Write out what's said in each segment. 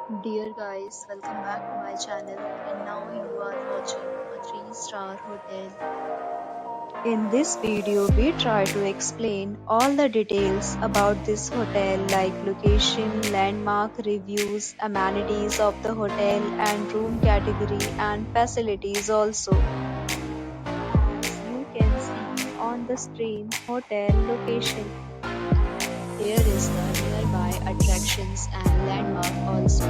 Dear guys, welcome back to my channel and now you are watching a 3-star hotel. In this video, we try to explain all the details about this hotel like location, landmark, reviews, amenities of the hotel and room category and facilities also. As you can see on the screen, hotel location. Here is the nearby attractions and landmark also.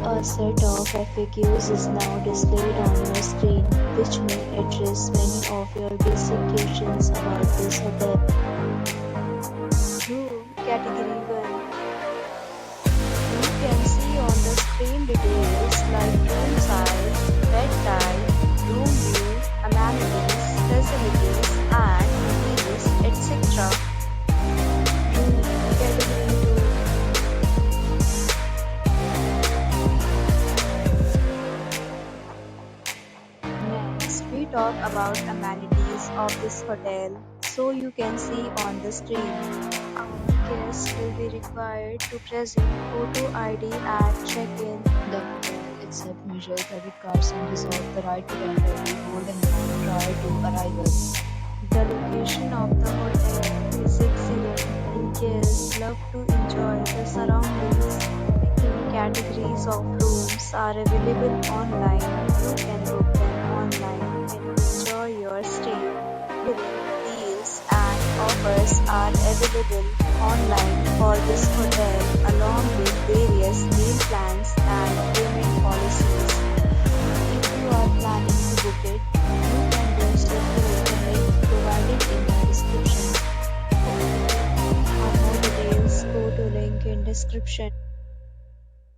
A set of FAQs is now displayed on your screen, which may address many of your basic questions about this hotel. Room Category 1. You can see on the screen details like room size, bed type, room view, amenities, facilities, and reviews, etc. Room Category 2. Next, we talk about amenities of this hotel. So you can see on the screen. Guests will be required to present photo ID at check-in. The hotel accepts major credit cards and reserves the right to temporarily hold an amount prior to arrival. The location of the hotel is excellent and guests love to enjoy the surroundings. Booking categories of rooms are available online. You can book them online and enjoy your stay. Deals and offers are available online for this hotel along with various meal plans and payment policies. If you are planning to book it, you can do so through the link provided in the description. For more details, go to link in description.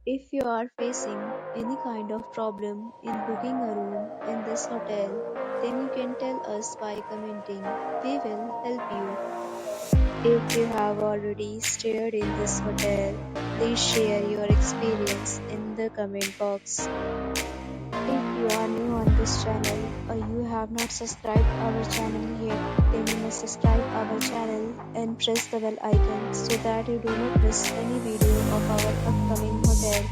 If you are facing any kind of problem in booking a room in this hotel, then you can tell us by commenting. We will help you. If you have already stayed in this hotel, please share your experience in the comment box. If you are new on this channel or you have not subscribed our channel yet, then you must subscribe our channel and press the bell icon so that you do not miss any video of our upcoming hotel.